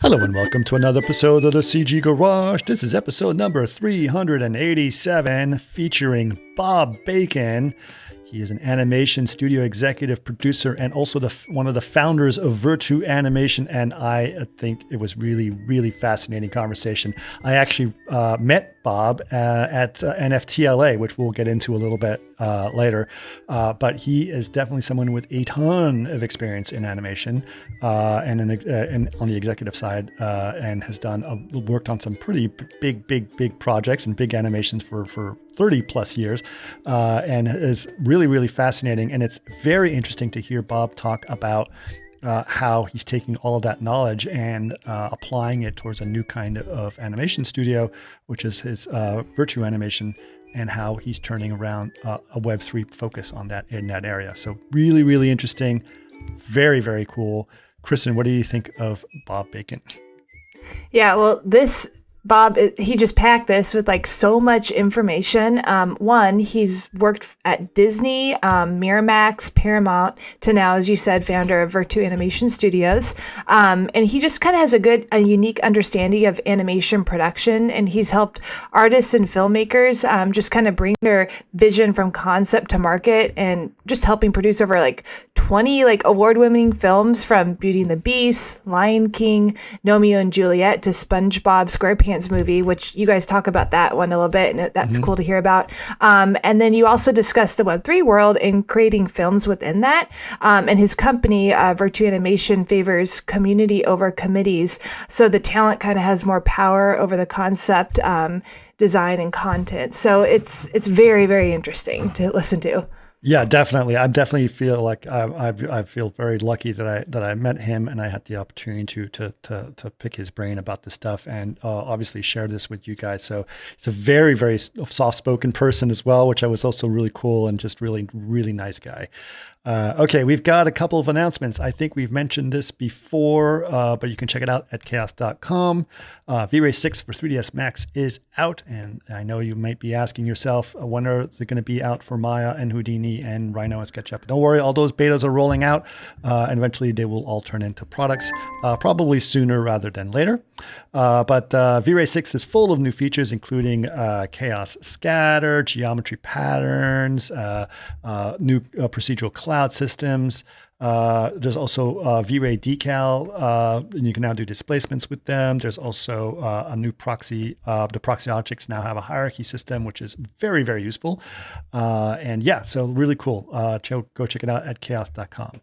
Hello and welcome to another episode of the CG Garage. This is episode number 387 featuring Bob Bacon. He is an animation studio executive producer and also one of the founders of Virtue Animation. And I think it was really fascinating conversation. I actually met Bob at NFTLA, which we'll get into a little bit later. But he is definitely someone with a ton of experience in animation and on the executive side, and has worked on some pretty big projects and big animations for 30 plus years, and is really fascinating. And it's very interesting to hear Bob talk about how he's taking all of that knowledge and applying it towards a new kind of animation studio, which is his Virtue Animation, and how he's turning around a Web3 focus on that in that area. So really interesting, very cool. Kristen, what do you think of Bob Bacon? Yeah, well, Bob, he just packed this with like so much information. One, he's worked at Disney, Miramax, Paramount, to now, as you said, founder of Virtue Animation Studios. And he just kind of has a unique understanding of animation production. And he's helped artists and filmmakers just kind of bring their vision from concept to market, and just helping produce over 20 award-winning films, from Beauty and the Beast, Lion King, Romeo and Juliet, to SpongeBob SquarePants movie, which you guys talk about that one a little bit, and that's cool to hear about. And then you also discuss the Web3 world and creating films within that. And his company, Virtue Animation, favors community over committees, so the talent kind of has more power over the concept, design, and content. So it's very interesting to listen to. Yeah, definitely. I definitely feel like I feel very lucky that I met him and I had the opportunity to pick his brain about this stuff, and obviously share this with you guys. So he's a very soft-spoken person as well, which I was also really cool, and just really nice guy. Okay, we've got a couple of announcements. I think we've mentioned this before, but you can check it out at chaos.com. V-Ray 6 for 3ds Max is out, and I know you might be asking yourself, when are they going to be out for Maya and Houdini and Rhino and SketchUp? Don't worry, all those betas are rolling out, and eventually they will all turn into products, probably sooner rather than later. But V-Ray 6 is full of new features, including chaos scatter, geometry patterns, new procedural cloud systems. There's also V-Ray decal, and you can now do displacements with them. There's also a new proxy. The proxy objects now have a hierarchy system, which is very useful. And yeah, so really cool. Go check it out at chaos.com.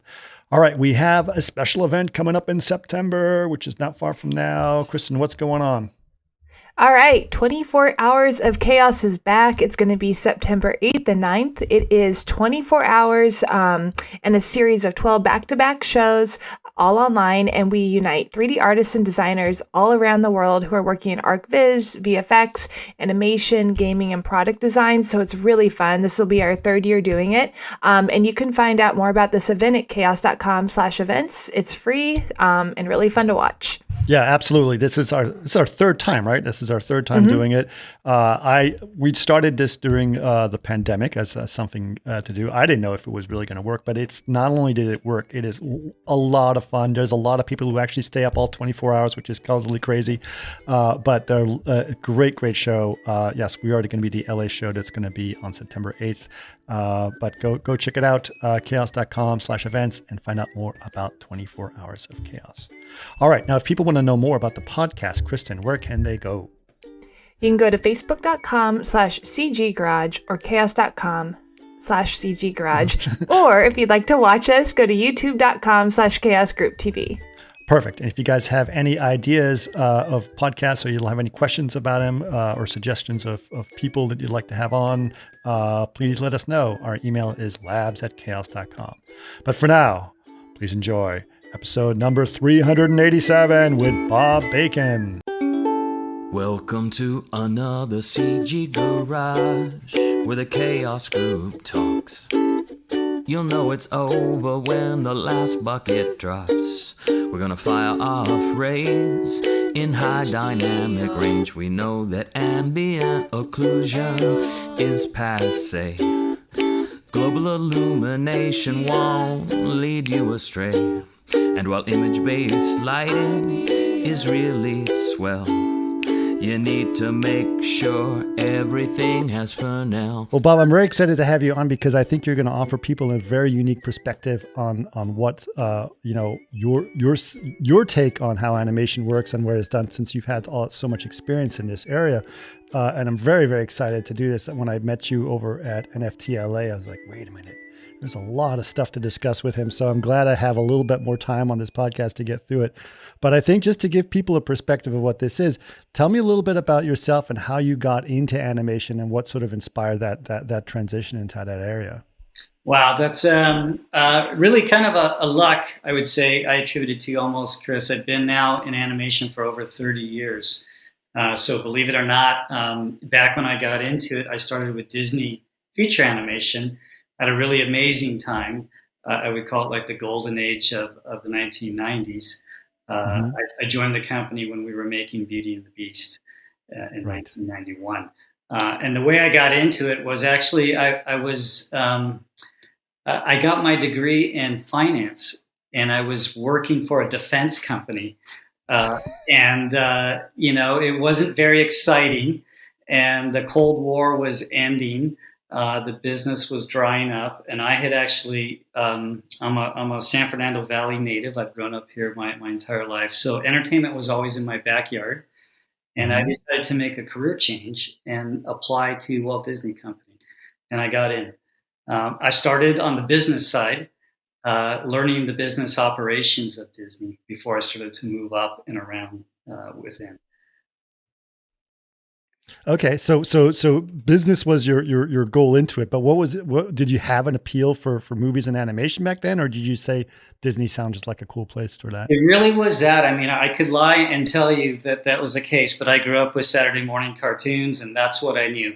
All right, we have a special event coming up in September, which is not far from now. Kristen, what's going on? All right, 24 Hours of Chaos is back. It's going to be September 8th and 9th. It is 24 hours and a series of 12 back-to-back shows, all online, and we unite 3D artists and designers all around the world who are working in ArcViz, VFX, animation, gaming, and product design. So it's really fun. This will be our third year doing it. And you can find out more about this event at chaos.com/events. It's free and really fun to watch. Yeah, absolutely. This is our third time, right? This is our third time doing it. We started this during the pandemic as something to do. I didn't know if it was really going to work, but it's not only did it work, it is a lot of fun. There's a lot of people who actually stay up all 24 hours, which is totally crazy. But they're a great show. Yes, we are going to be the LA show that's going to be on September 8th. But go check it out, chaos.com/events, and find out more about 24 Hours of Chaos. All right. Now, if people want to know more about the podcast, Kristen, where can they go? You can go to facebook.com/cggarage or chaos.com/cggarage. Or if you'd like to watch us, go to youtube.com/chaosgrouptv. Perfect. And if you guys have any ideas of podcasts, or you'll have any questions about them, or suggestions of people that you'd like to have on, please let us know. Our email is labs@chaos.com. But for now, please enjoy episode number 387 with Bob Bacon. Welcome to another CG Garage, where the Chaos Group talks. You'll know it's over when the last bucket drops. We're gonna fire off rays in high dynamic range. We know that ambient occlusion is passe. Global illumination won't lead you astray. And while image-based lighting is really swell. You need to make sure everything has fun now. Well, Bob, I'm very excited to have you on because I think you're going to offer people a very unique perspective on what your take on how animation works and where it's done, since you've had so much experience in this area. And I'm very, very excited to do this. When I met you over at NFT LA, I was like, wait a minute. There's a lot of stuff to discuss with him. So I'm glad I have a little bit more time on this podcast to get through it. But I think just to give people a perspective of what this is, tell me a little bit about yourself and how you got into animation and what sort of inspired that transition into that area. Wow, that's really kind of a luck, I would say. I attribute it to you almost, Chris. I've been now in animation for over 30 years. So believe it or not, back when I got into it, I started with Disney feature animation at a really amazing time. I would call it like the golden age of the 1990s. I joined the company when we were making Beauty and the Beast in 1991. And the way I got into it was actually I got my degree in finance, and I was working for a defense company. It wasn't very exciting, and the Cold War was ending. The business was drying up, and I had actually, I'm a San Fernando Valley native. I've grown up here my entire life. So entertainment was always in my backyard. And I decided to make a career change and apply to Walt Disney Company. And I got in. I started on the business side, learning the business operations of Disney before I started to move up and around within. Okay, so business was your goal into it, but what was it? What did you have an appeal for movies and animation back then, or did you say Disney sounds just like a cool place for that? It really was that. I mean, I could lie and tell you that was the case, but I grew up with Saturday morning cartoons, and that's what I knew.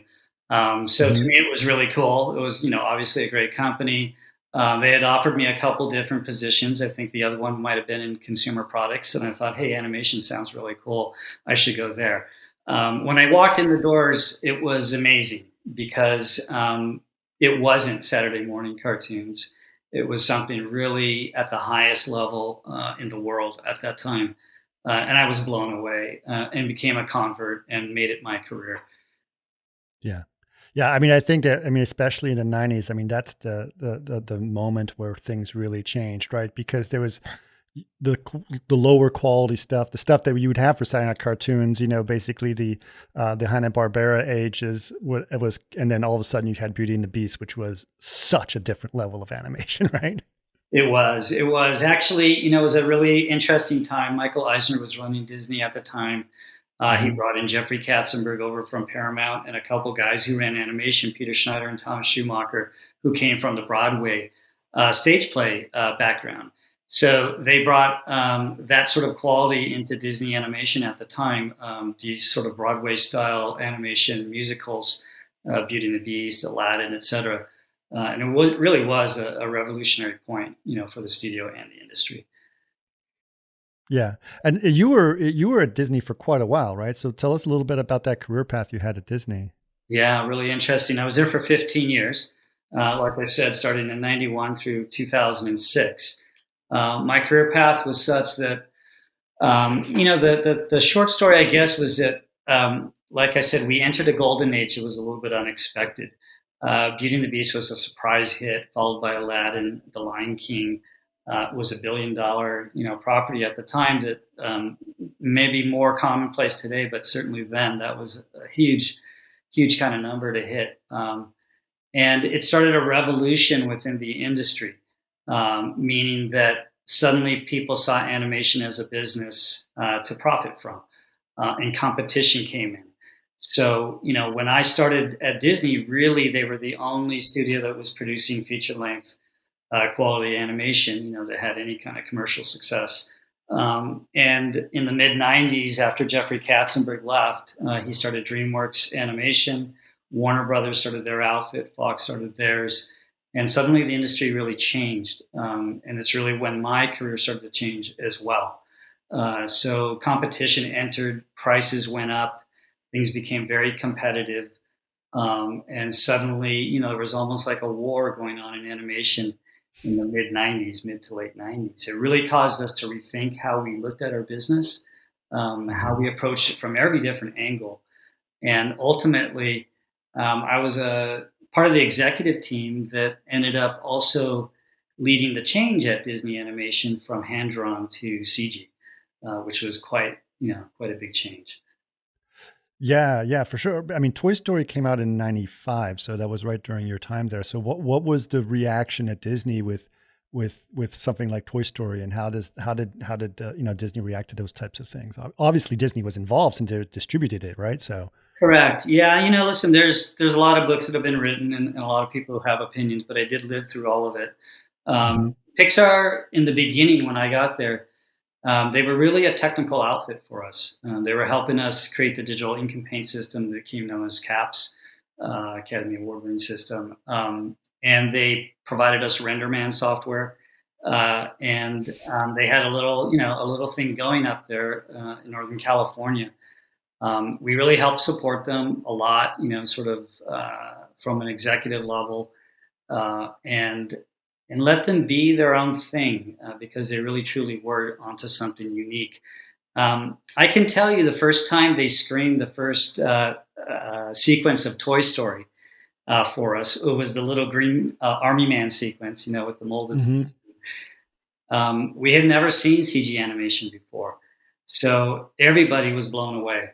So to me, it was really cool. It was, obviously a great company. They had offered me a couple different positions. I think the other one might have been in consumer products, and I thought, hey, animation sounds really cool. I should go there. When I walked in the doors, it was amazing because it wasn't Saturday morning cartoons. It was something really at the highest level in the world at that time. And I was blown away and became a convert and made it my career. Yeah. Yeah. I mean, I think that, especially in the 90s, that's the moment where things really changed, right? Because there was the lower quality stuff, the stuff that you would have for Saturday night cartoons, basically the Hanna-Barbera age it was, and then all of a sudden you had Beauty and the Beast, which was such a different level of animation, right? It was actually, it was a really interesting time. Michael Eisner was running Disney at the time. He brought in Jeffrey Katzenberg over from Paramount and a couple guys who ran animation, Peter Schneider and Thomas Schumacher, who came from the Broadway stage play background. So they brought that sort of quality into Disney animation at the time, these sort of Broadway-style animation musicals, Beauty and the Beast, Aladdin, etc. And it really was a revolutionary point, for the studio and the industry. Yeah, and you were at Disney for quite a while, right? So tell us a little bit about that career path you had at Disney. Yeah, really interesting. I was there for 15 years. Like I said, starting in 91 through 2006. My career path was such that, the short story, I guess, was that, like I said, we entered a golden age. It was a little bit unexpected. Beauty and the Beast was a surprise hit, followed by Aladdin. The Lion King was $1 billion, property at the time that maybe more commonplace today, but certainly then that was a huge kind of number to hit. And it started a revolution within the industry. Meaning that suddenly people saw animation as a business to profit from, and competition came in. So, when I started at Disney, really they were the only studio that was producing feature-length quality animation, that had any kind of commercial success. And in the mid-90s, after Jeffrey Katzenberg left, he started DreamWorks Animation. Warner Brothers started their outfit. Fox started theirs. And suddenly the industry really changed. And it's really when my career started to change as well. So competition entered, prices went up, things became very competitive. And suddenly, there was almost like a war going on in animation in the mid to late 90s. It really caused us to rethink how we looked at our business. how we approached it from every different angle. And ultimately, I was a part of the executive team that ended up also leading the change at Disney Animation from hand drawn to CG, which was quite a big change. Yeah, yeah, for sure. I mean, Toy Story came out in '95, so that was right during your time there. So what was the reaction at Disney with something like Toy Story, and how did Disney react to those types of things? Obviously, Disney was involved since they distributed it, right? So, Correct. Yeah, listen, there's a lot of books that have been written and a lot of people who have opinions, but I did live through all of it. mhm. Pixar in the beginning when I got there, they were really a technical outfit for us. They were helping us create the digital ink and paint system that became known as CAPS, Academy Award-winning system, and they provided us RenderMan software, and they had a little thing going up there in Northern California. We really helped support them a lot, sort of from an executive level, and let them be their own thing because they really truly were onto something unique. I can tell you the first time they screened the first sequence of Toy Story for us, it was the little green army man sequence, with the molded. Mhm. We had never seen CG animation before, so everybody was blown away.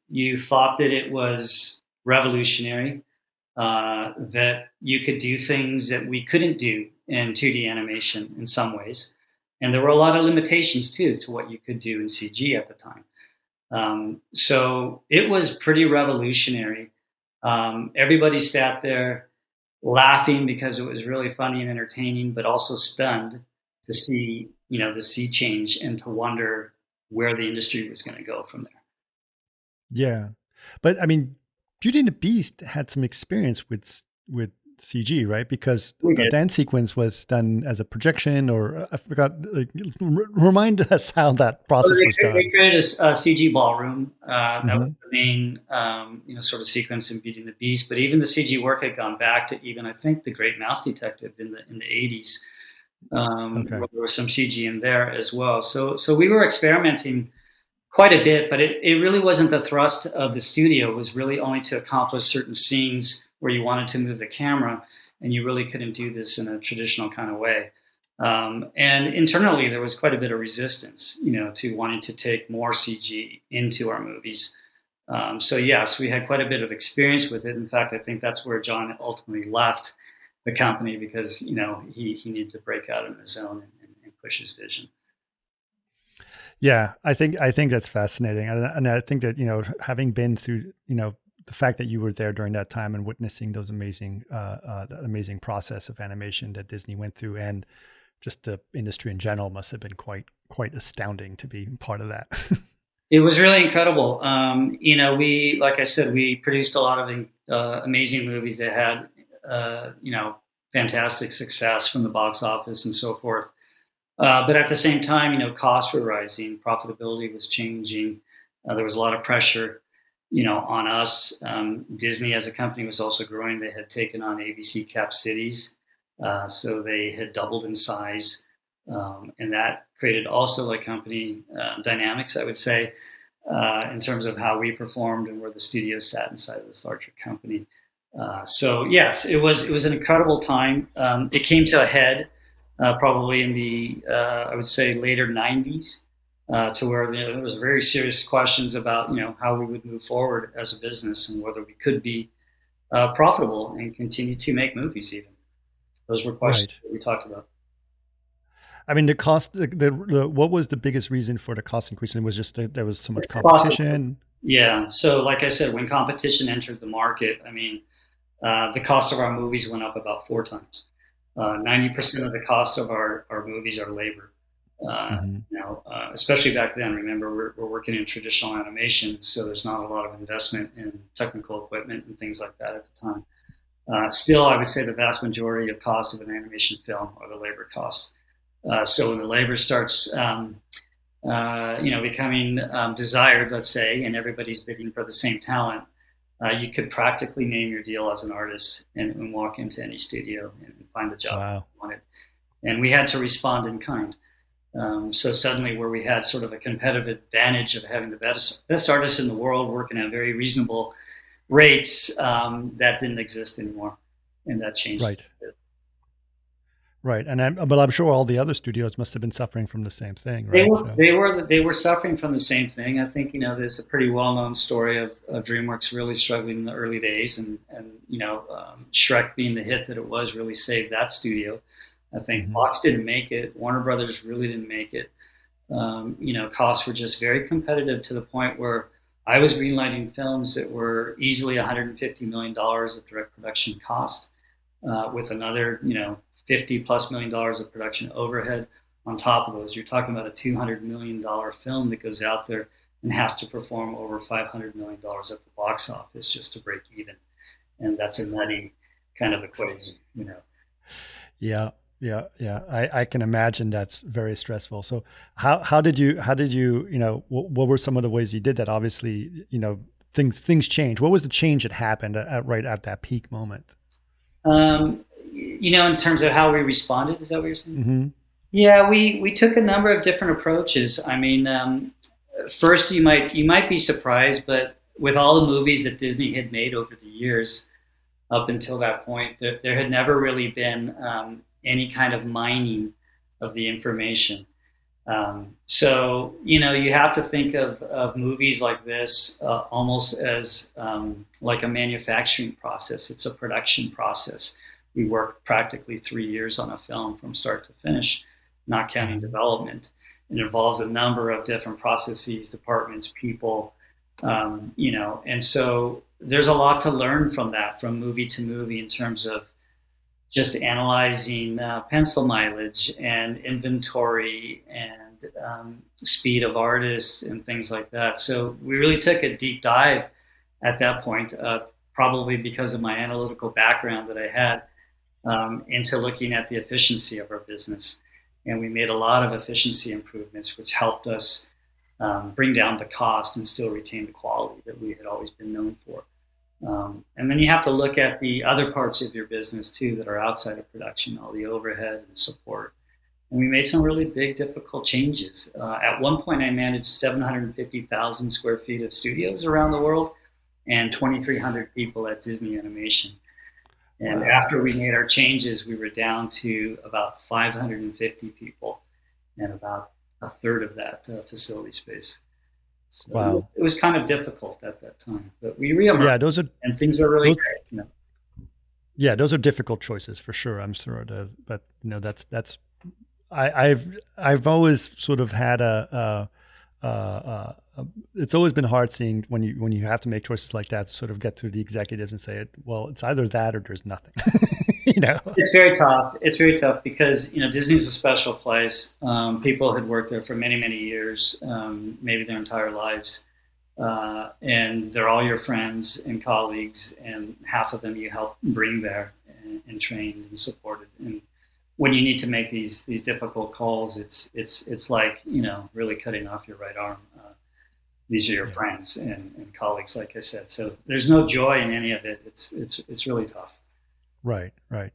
You thought that it was revolutionary, that you could do things that we couldn't do in 2D animation in some ways. And there were a lot of limitations too to what you could do in CG at the time. So it was pretty revolutionary. Everybody sat there laughing because it was really funny and entertaining, but also stunned to see, the sea change and to wonder where the industry was going to go from there. Yeah, but I mean, Beauty and the Beast had some experience with CG, right? Because We the did. dance sequence was done as a projection, or I forgot. Like, remind us how that So process was they done. created a CG ballroom. That was Hmm. the main, sort of sequence in Beauty and the Beast. But even the CG work had gone back to even I think the Great Mouse Detective in the 80s, Okay. where there was some CG in there as well. So we were experimenting quite a bit, but it really wasn't the thrust of the studio. It was really only to accomplish certain scenes where you wanted to move the camera, and you really couldn't do this in a traditional kind of way. And internally, there was quite a bit of resistance, to wanting to take more CG into our movies. So yes, we had quite a bit of experience with it. In fact, I think that's where John ultimately left the company because he needed to break out on his own and push his vision. Yeah, I think that's fascinating, and I think that having been through the fact that you were there during that time and witnessing those amazing that amazing process of animation that Disney went through, and just the industry in general must have been quite astounding to be part of that. It was really incredible. Like I said, we produced a lot of amazing movies that had, fantastic success from the box office and so forth. But at the same time, costs were rising, profitability was changing. There was a lot of pressure, on us. Disney as a company was also growing. They had taken on ABC Cap Cities, so they had doubled in size, and that created also like company dynamics, I would say, in terms of how we performed and where the studio sat inside of this larger company. So yes, it was an incredible time. It came to a head probably in the I would say later '90s, to where there was very serious questions about how we would move forward as a business and whether we could be profitable and continue to make movies. Even those were questions Right. that we talked about. I mean, the cost. What was the biggest reason for the cost increase? And it was just that there was so much It's the cost of, competition. yeah. So like I said, when competition entered the market, I mean, the cost of our movies went up about 4 times. 90% of the cost of our movies are labor. Hmm. Especially back then. Remember, we're working in traditional animation, so there's not a lot of investment in technical equipment and things like that at the time. Still, I would say the vast majority of cost of an animation film are the labor costs. So when the labor starts, becoming desired, let's say, and everybody's bidding for the same talent, you could practically name your deal as an artist and walk into any studio and find the job Wow. you wanted. And we had to respond in kind. So suddenly, where we had sort of a competitive advantage of having the best artists in the world working at very reasonable rates, that didn't exist anymore, and that changed. Right. Right. But I'm sure all the other studios must have been suffering from the same thing, They right? were So, they were they were suffering from the same thing. I think there's a pretty well known story of DreamWorks really struggling in the early days, and Shrek being the hit that it was really saved that studio. I think mhm. Fox didn't make it. Warner Brothers really didn't make it. Costs were just very competitive to the point where I was greenlighting films that were easily $150 million of direct production cost, with another, $50+ million of production overhead on top of those. You're talking about a $200 million film that goes out there and has to perform over $500 million at the box office just to break even. And that's a nutty kind of equation. Yeah, yeah. I can imagine that's very stressful. So how did you, what were some of the ways you did that? Obviously, things change. What was the change that happened right at that peak moment? In terms of how we responded, is that what you're saying? Hmm. Yeah, we took a number of different approaches. I mean, first you might be surprised, but with all the movies that Disney had made over the years up until that point, there had never really been any kind of mining of the information. So you have to think of movies like this almost as like a manufacturing process. It's a production process. We work practically 3 years on a film from start to finish, not counting development. It involves a number of different processes, departments, people, and so there's a lot to learn from that, from movie to movie, in terms of just analyzing pencil mileage and inventory and speed of artists and things like that. So we really took a deep dive at that point, probably because of my analytical background that I had, into looking at the efficiency of our business. And we made a lot of efficiency improvements, which helped us bring down the cost and still retain the quality that we had always been known for. And then you have to look at the other parts of your business too that are outside of production, all the overhead and support. And we made some really big, difficult changes. At one point, I managed 750,000 square feet of studios around the world and 2,300 people at Disney Animation. And after we made our changes, we were down to about 550 people and about a third of that facility space. So Wow. it was kind of difficult at that time, but we reemerged Yeah, those are and things are really those. great. Yeah, those are difficult choices for sure. I'm sure it is, but that's I've always sort of had it's always been hard seeing when you have to make choices like that to sort of get to the executives and say it. Well, it's either that or there's nothing. you know. It's very tough. It's very tough because Disney's a special place. People had worked there for many, many years, maybe their entire lives, and they're all your friends and colleagues, and half of them you help bring there and trained and supported. And when you need to make these difficult calls, it's like really cutting off your right arm. These are your Yeah. friends and colleagues, like I said. So there's no joy in any of it. It's really tough. Right. Right.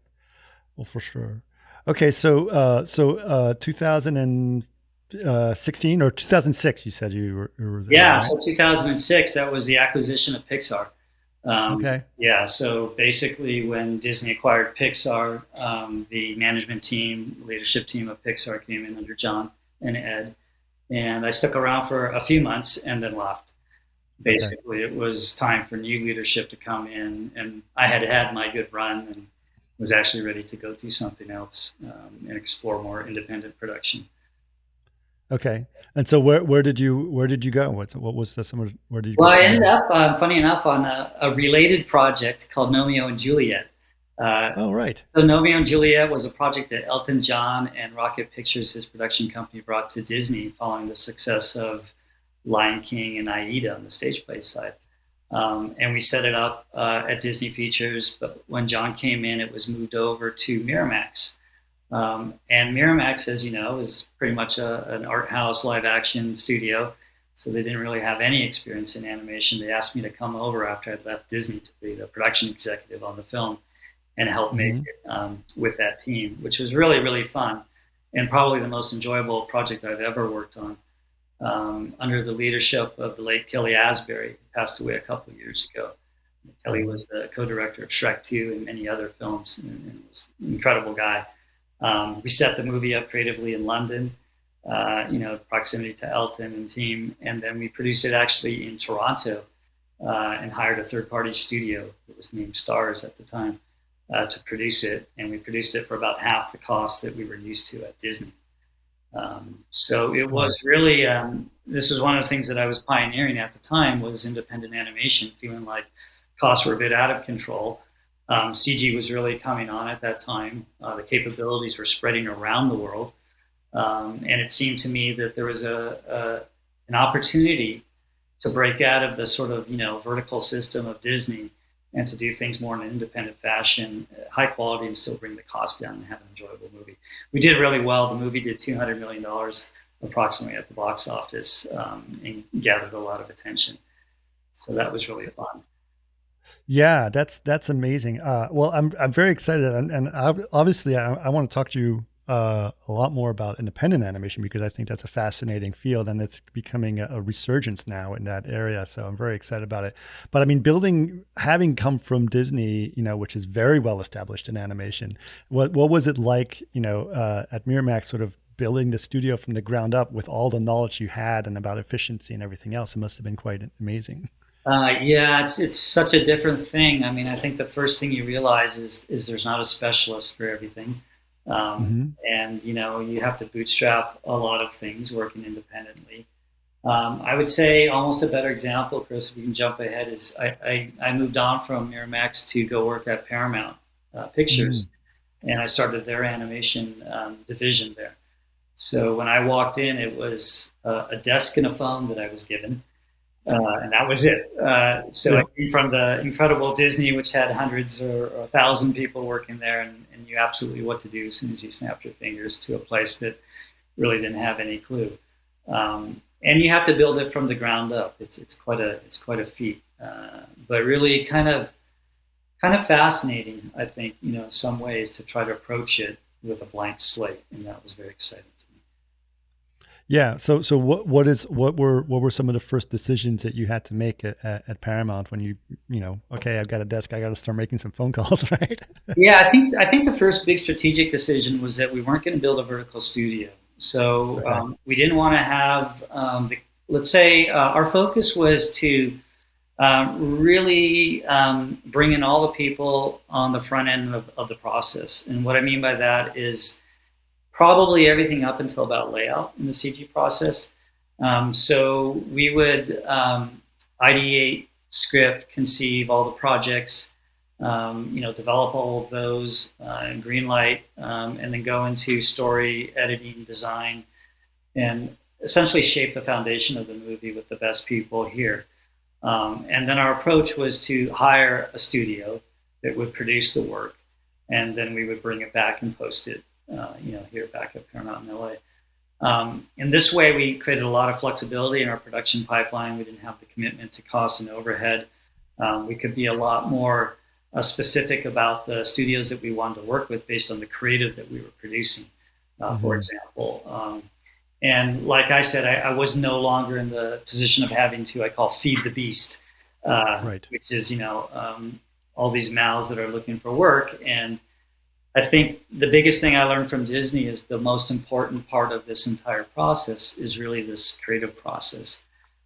Well, for sure. Okay, so 2016 or 2006, you said you were there, Yeah, right? so 2006, that was the acquisition of Pixar. Okay. Yeah, so basically, when Disney acquired Pixar, the management team, leadership team of Pixar came in under John and Ed, and I stuck around for a few months and then left. Okay. Basically, it was time for new leadership to come in, and I had had my good run and was actually ready to go do something else, and explore more independent production. Okay. And so where did you go? What was the some where did you go Well, I from ended there? up, funny enough, on a related project called Romeo and Juliet. Uh, Oh, right. so Romeo and Juliet was a project that Elton John and Rocket Pictures, his production company, brought to Disney following the success of Lion King and Aida on the stage play side. And we set it up at Disney Features, but when John came in, it was moved over to Miramax. And Miramax, as you know, is pretty much an art house live action studio. So they didn't really have any experience in animation. They asked me to come over after I'd left Disney to be the production executive on the film and help make Hmm. it with that team, which was really, really fun. and probably the most enjoyable project I've ever worked on, under the leadership of the late Kelly Asbury, who passed away a couple of years ago. Kelly was the co-director of Shrek 2 and many other films, and was an incredible guy. We set the movie up creatively in London, proximity to Elton and team, and then we produced it actually in Toronto, and hired a third-party studio that was named Stars at the time to produce it, and we produced it for about half the cost that we were used to at Disney. So it was really, this was one of the things that I was pioneering at the time, was independent animation, feeling like costs were a bit out of control. CG was really coming on at that time. The capabilities were spreading around the world. And it seemed to me that there was an opportunity to break out of the sort of, vertical system of Disney and to do things more in an independent fashion, high quality, and still bring the cost down and have an enjoyable movie. We did really well. The movie did $200 million approximately at the box office, and gathered a lot of attention. So that was really fun. Yeah, that's amazing. Well, I'm very excited, and obviously I want to talk to you a lot more about independent animation, because I think that's a fascinating field, and it's becoming a resurgence now in that area. So I'm very excited about it. But I mean, having come from Disney, which is very well established in animation, what was it like, at Miramax, sort of building the studio from the ground up with all the knowledge you had and about efficiency and everything else? It must have been quite amazing. Yeah, it's such a different thing. I mean, I think the first thing you realize is there's not a specialist for everything. And you have to bootstrap a lot of things working independently. I would say almost a better example, Chris, if we can jump ahead, is I moved on from Miramax to go work at Paramount Pictures, and I started their animation division there. So when I walked in, it was a desk and a phone that I was given. And that was it. So I came from the incredible Disney, which had hundreds or 1,000 people working there, and knew absolutely what to do as soon as you snapped your fingers, to a place that really didn't have any clue. And you have to build it from the ground up. It's quite a feat, but really kind of fascinating, I think, in some ways, to try to approach it with a blank slate, and that was very exciting. Yeah. So what were some of the first decisions that you had to make at Paramount when okay, I've got a desk, I got to start making some phone calls, right? Yeah, I think the first big strategic decision was that we weren't going to build a vertical studio. So we didn't want to have, let's say, our focus was to really bring in all the people on the front end of the process. And what I mean by that is probably everything up until about layout in the CG process. So we would ideate, script, conceive all the projects, develop all of those, and green light, and then go into story, editing, design, and essentially shape the foundation of the movie with the best people here. And then our approach was to hire a studio that would produce the work, and then we would bring it back and post it, here back at Paramount in LA. In this way, we created a lot of flexibility in our production pipeline. We didn't have the commitment to cost and overhead. We could be a lot more specific about the studios that we wanted to work with based on the creative that we were producing, for example. And like I said, I was no longer in the position of having to, I call, feed the beast, which is, all these mouths that are looking for work. And I think the biggest thing I learned from Disney is the most important part of this entire process is really this creative process.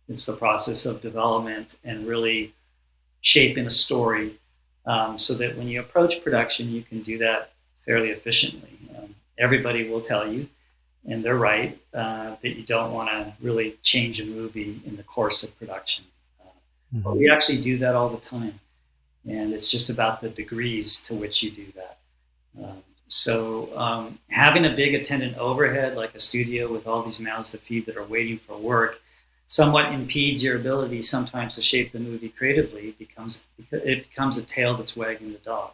It's the process of development and really shaping a story, so that when you approach production, you can do that fairly efficiently. Everybody will tell you, and they're right, that you don't want to really change a movie in the course of production. But we actually do that all the time. And it's just about the degrees to which you do that. So having a big attendant overhead like a studio with all these mouths to feed that are waiting for work somewhat impedes your ability sometimes to shape the movie creatively. It becomes a tail that's wagging the dog.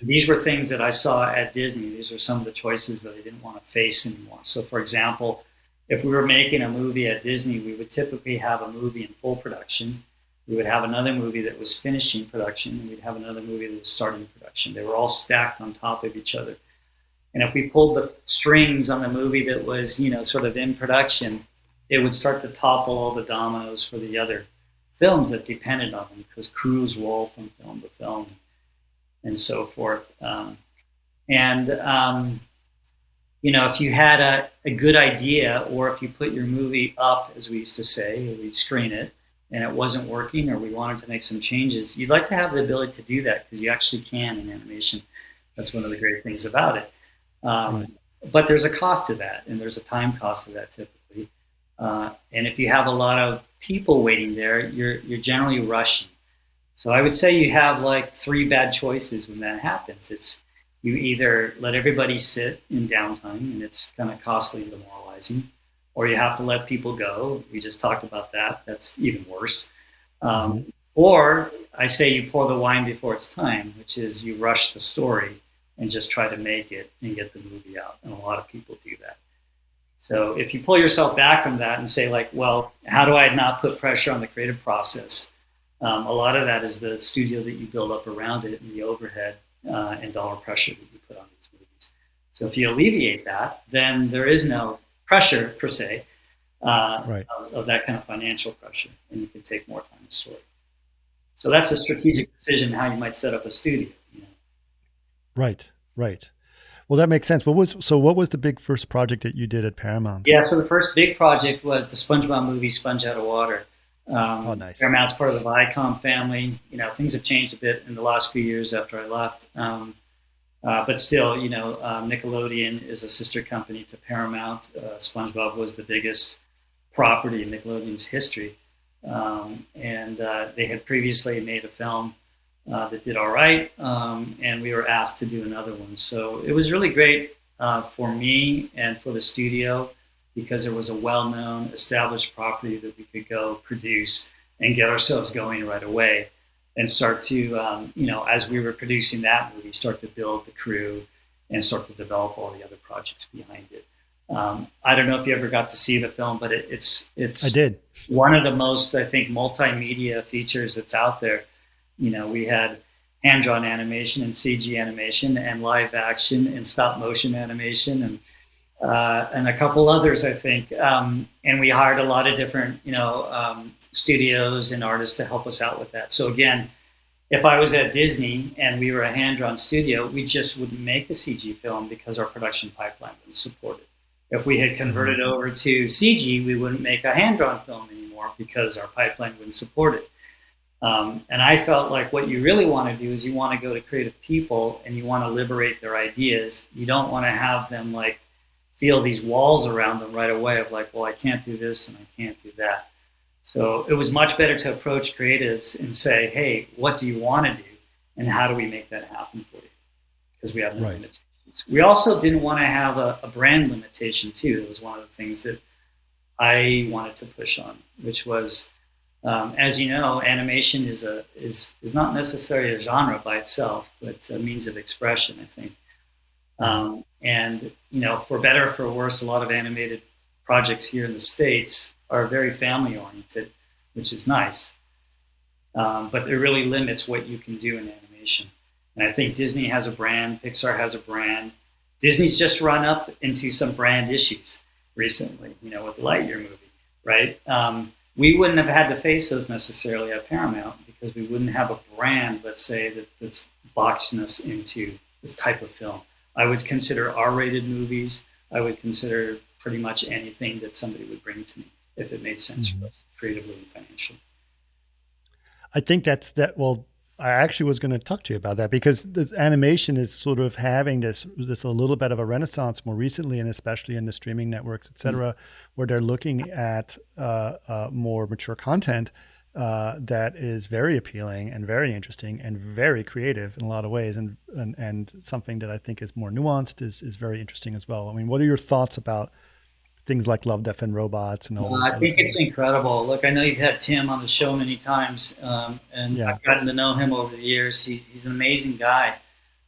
These were things that I saw at Disney. These were some of the choices that I didn't want to face anymore. So, for example, if we were making a movie at Disney, we would typically have a movie in full production. We would have another movie that was finishing production, and we'd have another movie that was starting production. They were all stacked on top of each other. And if we pulled the strings on the movie that was, sort of in production, it would start to topple all the dominoes for the other films that depended on them, because crews roll from film to film and so forth. If you had a good idea, or if you put your movie up, as we used to say, or we screen it, and it wasn't working, or we wanted to make some changes, you'd like to have the ability to do that, because you actually can in animation. That's one of the great things about it. Right. But there's a cost to that, and there's a time cost to that typically. And if you have a lot of people waiting there, you're generally rushing. So I would say you have like 3 bad choices when that happens. It's you either let everybody sit in downtime, and it's kind of costly and demoralizing, or you have to let people go. We just talked about that. That's even worse. Or I say you pour the wine before it's time, which is you rush the story and just try to make it and get the movie out. And a lot of people do that. So if you pull yourself back from that and say, like, well, how do I not put pressure on the creative process? A lot of that is the studio that you build up around it, and the overhead and dollar pressure that you put on these movies. So if you alleviate that, then there is no pressure per se of that kind of financial pressure, and you can take more time to story. So that's a strategic decision how you might set up a studio. Right. Well, that makes sense. What was the big first project that you did at Paramount? Yeah, so the first big project was the SpongeBob movie, Sponge Out of Water. Nice. Paramount's part of the Viacom family. Things have changed a bit in the last few years after I left. But still, Nickelodeon is a sister company to Paramount. SpongeBob was the biggest property in Nickelodeon's history. And they had previously made a film that did all right, and we were asked to do another one. So it was really great for me and for the studio, because there was a well-known, established property that we could go produce and get ourselves going right away, and start to, as we were producing that movie, start to build the crew and start to develop all the other projects behind it. I don't know if you ever got to see the film, but it's I did. One of the most, I think, multimedia features that's out there. We had hand-drawn animation and CG animation and live action and stop-motion animation and a couple others, I think. And we hired a lot of different, studios and artists to help us out with that. So again, if I was at Disney and we were a hand-drawn studio, we just wouldn't make a CG film because our production pipeline wouldn't support it. If we had converted over to CG, we wouldn't make a hand-drawn film anymore because our pipeline wouldn't support it. And I felt like what you really want to do is you want to go to creative people and you want to liberate their ideas. You don't want to have them like feel these walls around them right away of like, well, I can't do this and I can't do that. So it was much better to approach creatives and say, hey, what do you want to do? And how do we make that happen for you? Because we have no limitations. We also didn't want to have a brand limitation too. It was one of the things that I wanted to push on, which was, as you know, animation is not necessarily a genre by itself, but it's a means of expression, I think. And for better or for worse, a lot of animated projects here in the States are very family oriented, which is nice. But it really limits what you can do in animation. And I think Disney has a brand, Pixar has a brand. Disney's just run up into some brand issues recently, with the Lightyear movie, right? We wouldn't have had to face those necessarily at Paramount because we wouldn't have a brand, let's say, that's boxing us into this type of film. I would consider R-rated movies. I would consider pretty much anything that somebody would bring to me if it made sense for us creatively and financially. I think well, I actually was going to talk to you about that because the animation is sort of having this a little bit of a renaissance more recently, and especially in the streaming networks, et cetera, where they're looking at more mature content that is very appealing and very interesting and very creative in a lot of ways, and something that I think is more nuanced is very interesting as well. I mean, what are your thoughts about things like Love, Death, and Robots and all those I think it's incredible. Look, I know you've had Tim on the show many times, and I've gotten to know him over the years. He's an amazing guy.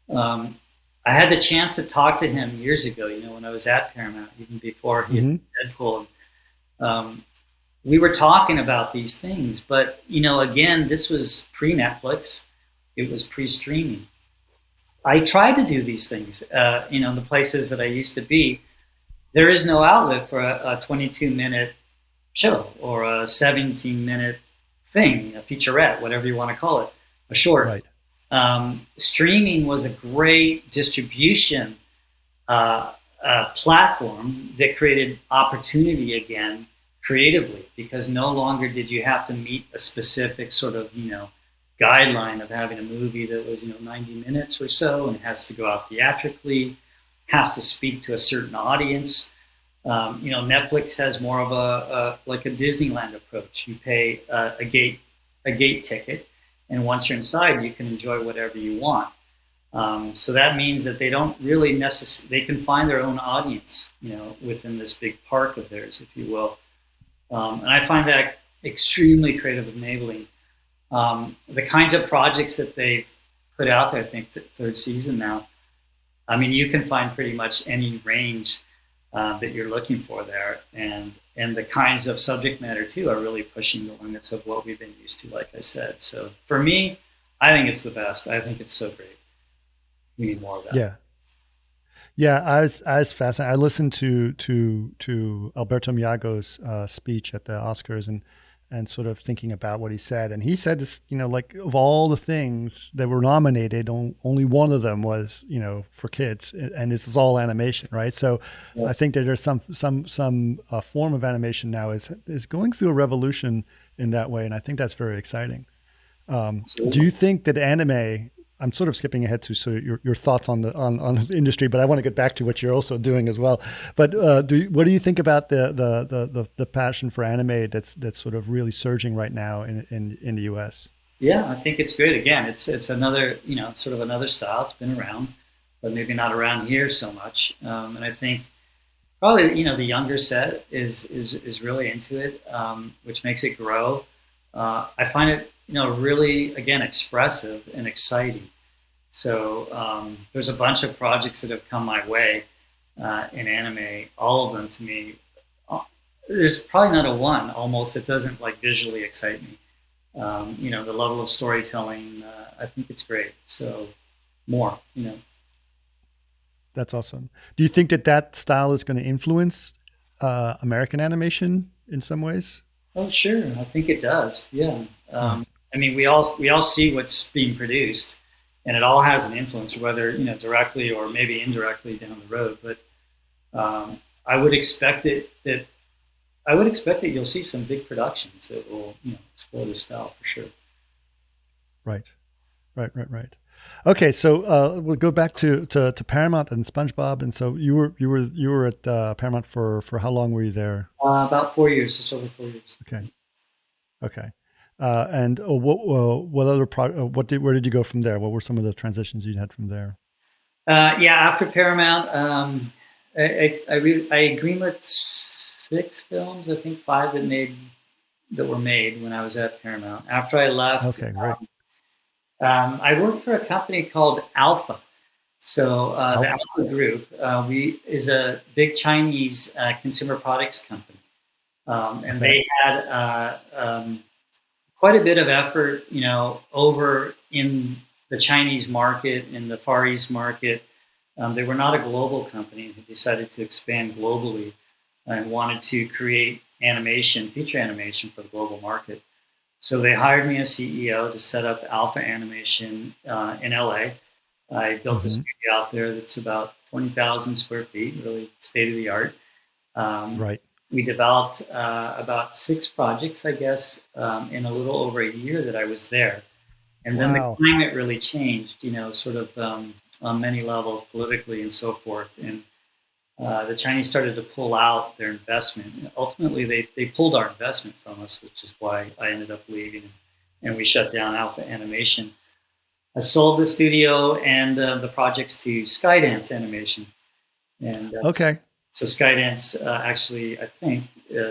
I had the chance to talk to him years ago, when I was at Paramount, even before he had Deadpool. We were talking about these things, but, again, this was pre-Netflix. It was pre-streaming. I tried to do these things. The places that I used to be, there is no outlet for a 22-minute show or a 17-minute thing, a featurette, whatever you want to call it, a short. Right. Streaming was a great distribution platform that created opportunity again creatively, because no longer did you have to meet a specific sort of guideline of having a movie that was 90 minutes or so and has to go out theatrically, has to speak to a certain audience. Netflix has more of a Disneyland approach. You pay a gate ticket, and once you're inside, you can enjoy whatever you want. So that means that they don't really they can find their own audience, within this big park of theirs, if you will. And I find that extremely creative and enabling. The kinds of projects that they put out there, I think third season now, I mean, you can find pretty much any range that you're looking for there. And the kinds of subject matter, too, are really pushing the limits of what we've been used to, like I said. So for me, I think it's the best. I think it's so great. We need more of that. Yeah. Yeah, I was fascinated. I listened to Alberto Miago's speech at the Oscars and sort of thinking about what he said. And he said this, of all the things that were nominated, only one of them was, for kids, and this is all animation, right? So yeah. I think that there's some form of animation now is going through a revolution in that way, and I think that's very exciting. Do you think that anime? I'm sort of skipping ahead to your thoughts on the industry, but I want to get back to what you're also doing as well. But what do you think about the passion for anime that's sort of really surging right now in the U.S.? Yeah, I think it's great. Again, it's another sort of another style. It's been around, but maybe not around here so much. And I think probably the younger set is really into it, which makes it grow. I find it really, again, expressive and exciting. So there's a bunch of projects that have come my way in anime. All of them, to me, there's probably not a one almost that doesn't visually excite me. The level of storytelling, I think it's great. So more. That's awesome. Do you think that style is going to influence American animation in some ways? Oh, sure. I think it does. Yeah. I mean, we all see what's being produced, and it all has an influence, whether directly or maybe indirectly down the road. But I would expect that you'll see some big productions that will explore this style for sure. Right. Okay, so we'll go back to Paramount and SpongeBob. And so you were at Paramount for how long were you there? About 4 years. Just over 4 years. Okay. And what other where did you go from there? What were some of the transitions you had from there? After Paramount, I greenlit 6 films. I think 5 that were made when I was at Paramount. After I left, okay, great. I worked for a company called Alpha. So the Alpha Group is a big Chinese consumer products company, and they had quite a bit of effort, over in the Chinese market, in the Far East market. They were not a global company. They decided to expand globally and wanted to create feature animation for the global market. So they hired me as CEO to set up Alpha Animation in LA. I built a studio out there that's about 20,000 square feet, really state of the art. Right. We developed about 6 projects, I guess, in a little over a year that I was there. And then the climate really changed, sort of on many levels, politically and so forth. And the Chinese started to pull out their investment. And ultimately, they pulled our investment from us, which is why I ended up leaving. And we shut down Alpha Animation. I sold the studio and the projects to Skydance Animation. And okay. So Skydance actually, I think,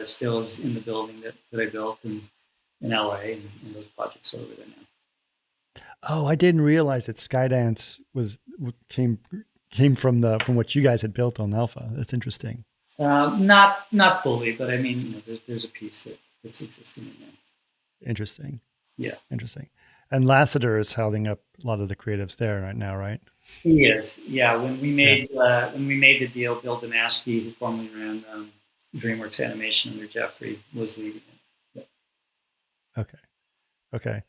still is in the building that I built in LA, and those projects are over there now. Oh, I didn't realize that Skydance came from what you guys had built on Alpha. That's interesting. Not fully, but I mean, there's a piece that's existing in there. Interesting. Yeah. Interesting. And Lasseter is holding up a lot of the creatives there right now, right? He is, yeah. When we Yeah. made the deal, Bill Damaschke, who formerly ran DreamWorks Animation under Jeffrey, was leading it. Okay. Okay.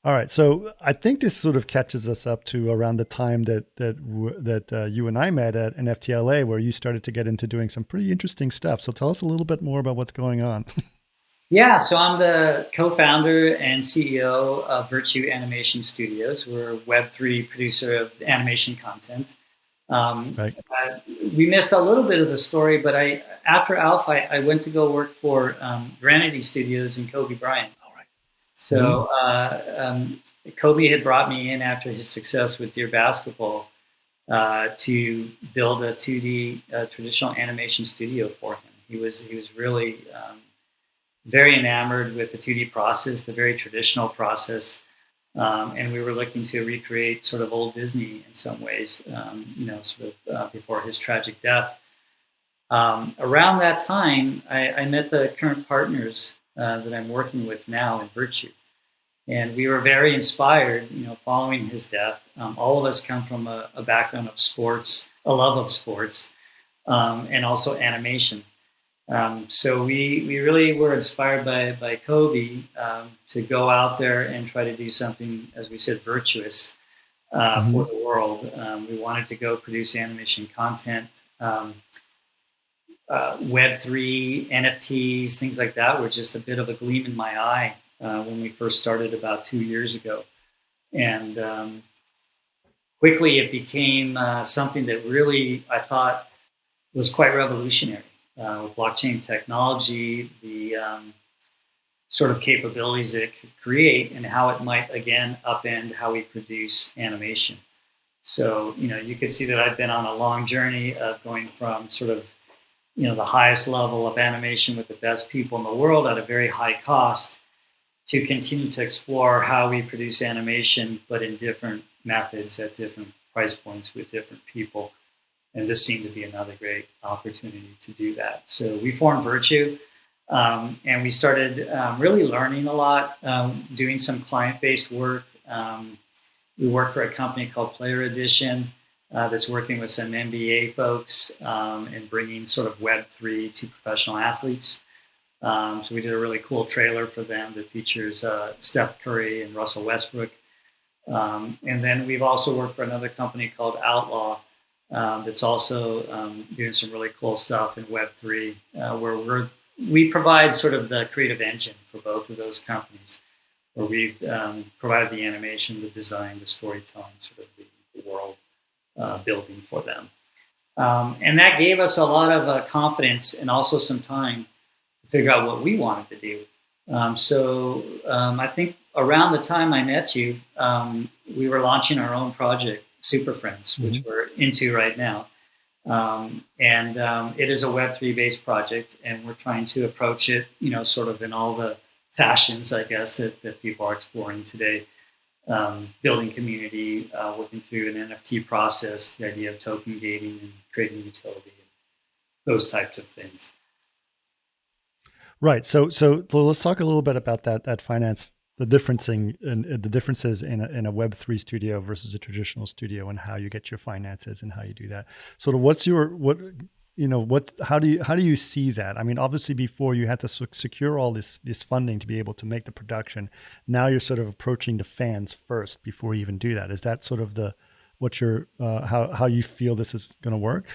All right. So I think this sort of catches us up to around the time that you and I met at NFTLA, where you started to get into doing some pretty interesting stuff. So tell us a little bit more about what's going on. Yeah, so I'm the co-founder and CEO of Virtue Animation Studios. We're a Web3 producer of animation content. Um, Right. we missed a little bit of the story, but after Alpha, I went to go work for Granity Studios and Kobe Bryant. All right. So Kobe had brought me in after his success with Dear Basketball to build a 2D traditional animation studio for him. He was really very enamored with the 2D process, the very traditional process. And we were looking to recreate sort of old Disney in some ways, before his tragic death. Around that time, I met the current partners that I'm working with now in Virtue. And we were very inspired, following his death. All of us come from a background of sports, a love of sports, and also animation. So we really were inspired by Kobe to go out there and try to do something, as we said, virtuous for the world. We wanted to go produce animation content, Web3, NFTs, things like that were just a bit of a gleam in my eye when we first started about 2 years ago. And quickly it became something that really, I thought, was quite revolutionary. With blockchain technology, the sort of capabilities that it could create, and how it might again upend how we produce animation. So you could see that I've been on a long journey of going from sort of the highest level of animation with the best people in the world at a very high cost, to continue to explore how we produce animation, but in different methods at different price points with different people. And this seemed to be another great opportunity to do that. So we formed Virtue, and we started really learning a lot, doing some client-based work. We work for a company called Player Edition that's working with some NBA folks and bringing sort of Web3 to professional athletes. So we did a really cool trailer for them that features Steph Curry and Russell Westbrook. And then we've also worked for another company called Outlaw, that's also doing some really cool stuff in Web3, where we provide sort of the creative engine for both of those companies, where we've provided the animation, the design, the storytelling, sort of the world building for them. And that gave us a lot of confidence and also some time to figure out what we wanted to do. So I think around the time I met you, we were launching our own project, Super Friends, which we're into right now. And it is a Web3 based project, and we're trying to approach it, sort of in all the fashions, I guess, that people are exploring today. Building community, working through an NFT process, the idea of token gating and creating utility, and those types of things. Right. So let's talk a little bit about that finance, the differences in a Web3 studio versus a traditional studio, and how you get your finances and how you do that. So how do you see that? I mean, obviously before you had to secure all this funding to be able to make the production. Now you're sort of approaching the fans first before you even do that. Is that sort of how you feel this is going to work?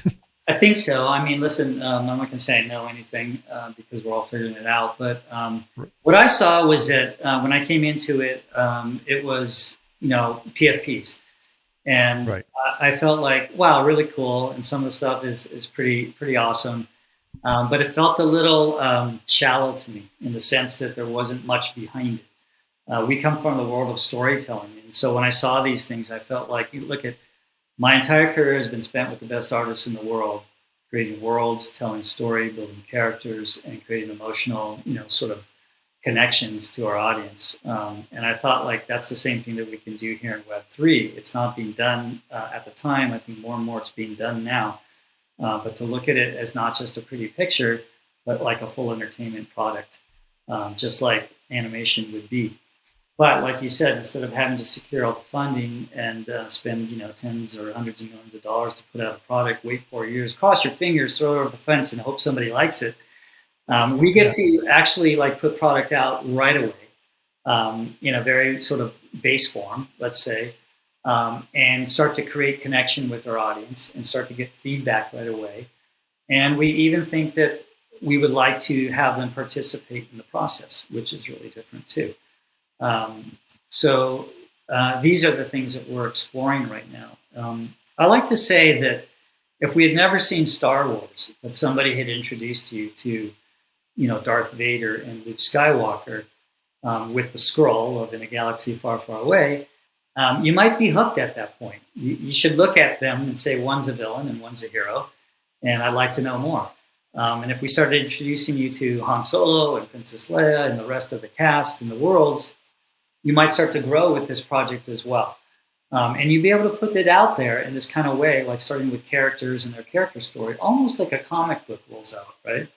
I think so. I mean, listen, I'm not going to say I know anything because we're all figuring it out. But what I saw was that when I came into it, it was, PFPs. And right. I felt like, wow, really cool. And some of the stuff is pretty awesome. But it felt a little shallow to me, in the sense that there wasn't much behind it. We come from the world of storytelling. And so when I saw these things, I felt like, look at, my entire career has been spent with the best artists in the world, creating worlds, telling story, building characters, and creating emotional, sort of connections to our audience. And I thought, like, that's the same thing that we can do here in Web3. It's not being done at the time. I think more and more it's being done now. But to look at it as not just a pretty picture, but like a full entertainment product, just like animation would be. But like you said, instead of having to secure all the funding and spend tens or hundreds of millions of dollars to put out a product, wait 4 years, cross your fingers, throw it over the fence, and hope somebody likes it, we get to actually like put product out right away in a very sort of base form, let's say, and start to create connection with our audience and start to get feedback right away. And we even think that we would like to have them participate in the process, which is really different too. So these are the things that we're exploring right now. I like to say that if we had never seen Star Wars, but somebody had introduced you to, Darth Vader and Luke Skywalker with the scroll of In a Galaxy Far, Far Away, you might be hooked at that point. You should look at them and say, one's a villain and one's a hero, and I'd like to know more. And if we started introducing you to Han Solo and Princess Leia and the rest of the cast and the worlds, you might start to grow with this project as well. And you'd be able to put it out there in this kind of way, like starting with characters and their character story, almost like a comic book rolls out, right?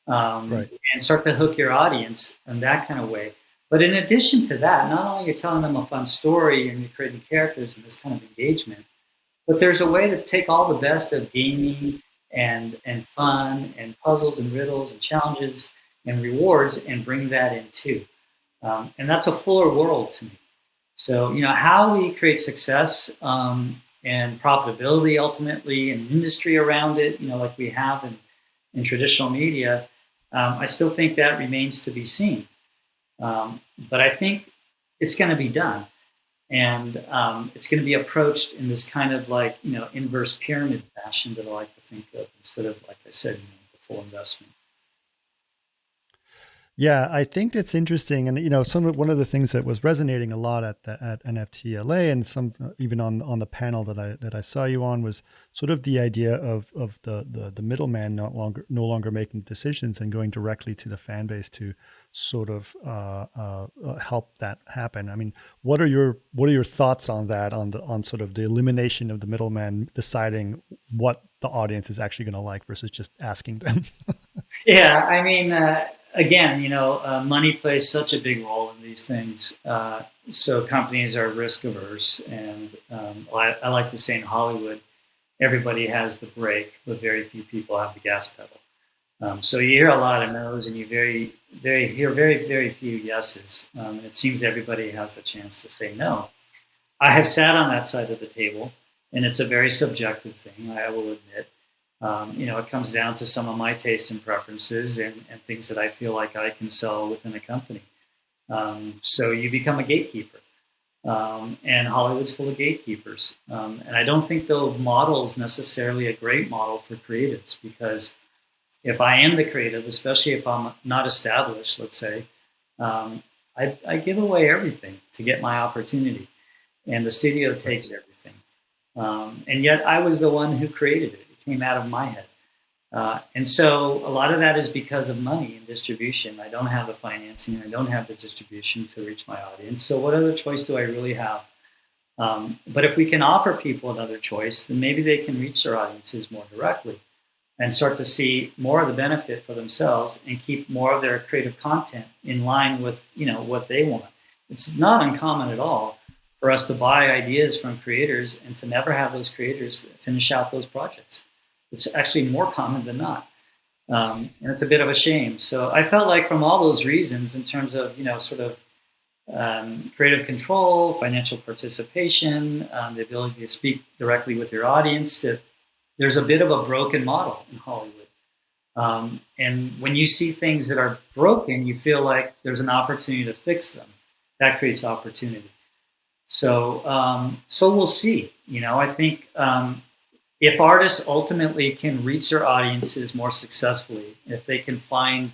Right. And start to hook your audience in that kind of way. But in addition to that, not only are you telling them a fun story and you're creating characters and this kind of engagement, but there's a way to take all the best of gaming and fun and puzzles and riddles and challenges and rewards and bring that in too. And that's a fuller world to me. So, how we create success and profitability ultimately and industry around it, like we have in traditional media, I still think that remains to be seen. But I think it's going to be done. And it's going to be approached in this kind of like, inverse pyramid fashion that I like to think of instead of, like I said, the full investment. Yeah, I think that's interesting, and one of the things that was resonating a lot at NFTLA and some even on the panel that I saw you on was sort of the idea of the middleman no longer making decisions and going directly to the fan base to sort of help that happen. I mean, what are your thoughts on that, on sort of the elimination of the middleman deciding what the audience is actually going to like versus just asking them? Yeah, I mean. Again, money plays such a big role in these things. So companies are risk averse. And I like to say in Hollywood, everybody has the brake, but very few people have the gas pedal. So you hear a lot of no's and you hear very few yeses. And it seems everybody has the chance to say no. I have sat on that side of the table, and it's a very subjective thing, I will admit. It comes down to some of my taste and preferences and things that I feel like I can sell within a company. So you become a gatekeeper. And Hollywood's full of gatekeepers. And I don't think the model is necessarily a great model for creatives, because if I am the creative, especially if I'm not established, let's say, I give away everything to get my opportunity. And the studio takes everything. And yet I was the one who created it. Came out of my head. And so a lot of that is because of money and distribution. I don't have the financing. I don't have the distribution to reach my audience. So what other choice do I really have? But if we can offer people another choice, then maybe they can reach their audiences more directly and start to see more of the benefit for themselves and keep more of their creative content in line with, what they want. It's not uncommon at all for us to buy ideas from creators and to never have those creators finish out those projects. It's actually more common than not. And it's a bit of a shame. So I felt like from all those reasons, in terms of, sort of creative control, financial participation, the ability to speak directly with your audience, that there's a bit of a broken model in Hollywood. And when you see things that are broken, you feel like there's an opportunity to fix them. That creates opportunity. So we'll see. I think if artists ultimately can reach their audiences more successfully, if they can find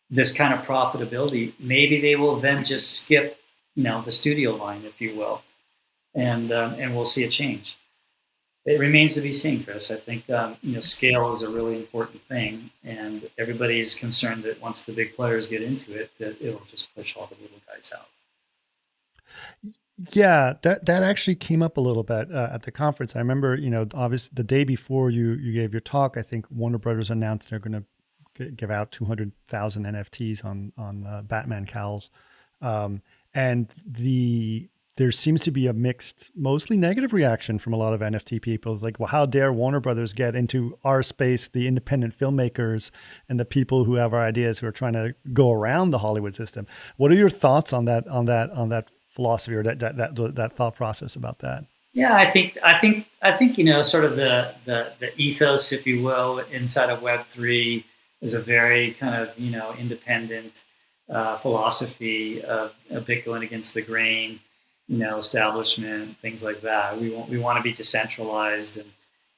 this kind of profitability, maybe they will then just skip, the studio line, if you will, and we'll see a change. It remains to be seen, Chris. I think scale is a really important thing, and everybody is concerned that once the big players get into it, that it'll just push all the little guys out. Yeah, that actually came up a little bit at the conference. I remember, obviously the day before you gave your talk, I think Warner Brothers announced they're going to give out 200,000 NFTs on Batman cowls. And there seems to be a mixed, mostly negative reaction from a lot of NFT people. It's like, well, how dare Warner Brothers get into our space, the independent filmmakers and the people who have our ideas who are trying to go around the Hollywood system. What are your thoughts on that philosophy or that thought process about that? Yeah, I think sort of the ethos, if you will, inside of Web3 is a very kind of independent philosophy of a bit going against the grain, establishment, things like that. We want to be decentralized, and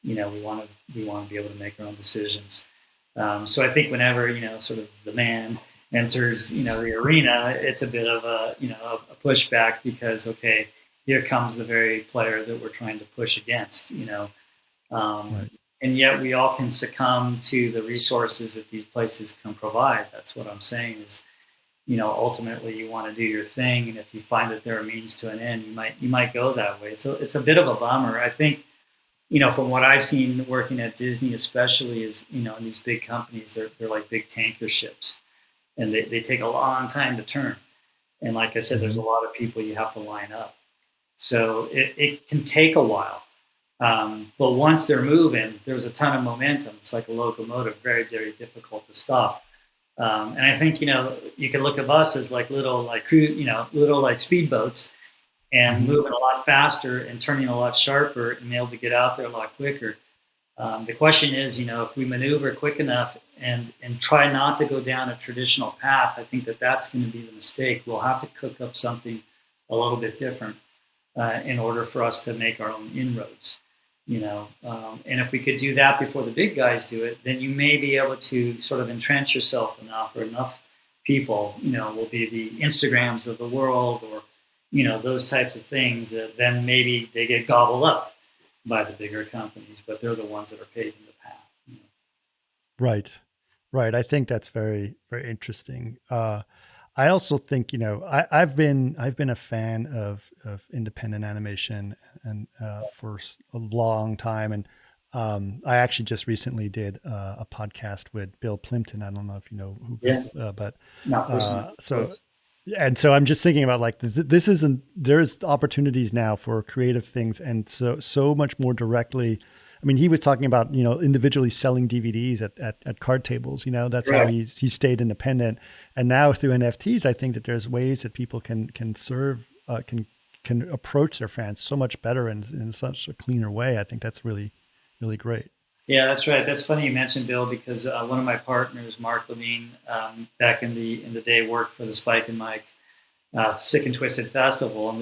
we want to be able to make our own decisions. So I think whenever sort of the man enters the arena, it's a bit of a pushback because okay, here comes the very player that we're trying to push against. Right. And yet we all can succumb to the resources that these places can provide. That's what I'm saying is, ultimately you want to do your thing, and if you find that there are means to an end, you might go that way. So it's a bit of a bummer. I think, from what I've seen working at Disney, especially, is in these big companies, they're like big tanker ships, and they take a long time to turn. And like I said, there's a lot of people you have to line up, so it can take a while. But once they're moving, there's a ton of momentum. It's like a locomotive, very, very difficult to stop. And I think, you can look at us as like little like speedboats and moving a lot faster and turning a lot sharper and able to get out there a lot quicker. The question is, if we maneuver quick enough and try not to go down a traditional path, I think that's going to be the mistake. We'll have to cook up something a little bit different in order for us to make our own inroads. And if we could do that before the big guys do it, then you may be able to sort of entrench yourself enough, or enough people, will be the Instagrams of the world, or, those types of things that then maybe they get gobbled up by the bigger companies, but they're the ones that are paving the path. Right. Right. I think that's very, very interesting. I also think, I've been a fan of independent animation and for a long time. And I actually just recently did a podcast with Bill Plimpton. I don't know if you know who, but so I'm just thinking about like there's opportunities now for creative things, and so much more directly. I mean, he was talking about, individually selling DVDs at card tables, that's right. How he stayed independent. And now through NFTs, I think that there's ways that people can serve, can approach their fans so much better and in such a cleaner way. I think that's really, really great. Yeah, that's right. That's funny you mentioned Bill, because one of my partners, Mark Levine, back in the day worked for the Spike and Mike Sick and Twisted Festival. And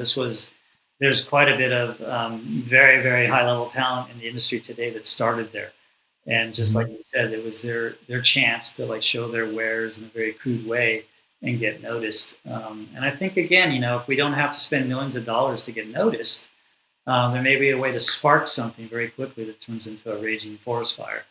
there's quite a bit of very, very high level talent in the industry today that started there. And just like you said, it was their chance to like show their wares in a very crude way and get noticed. And I think, again, if we don't have to spend millions of dollars to get noticed, there may be a way to spark something very quickly that turns into a raging forest fire.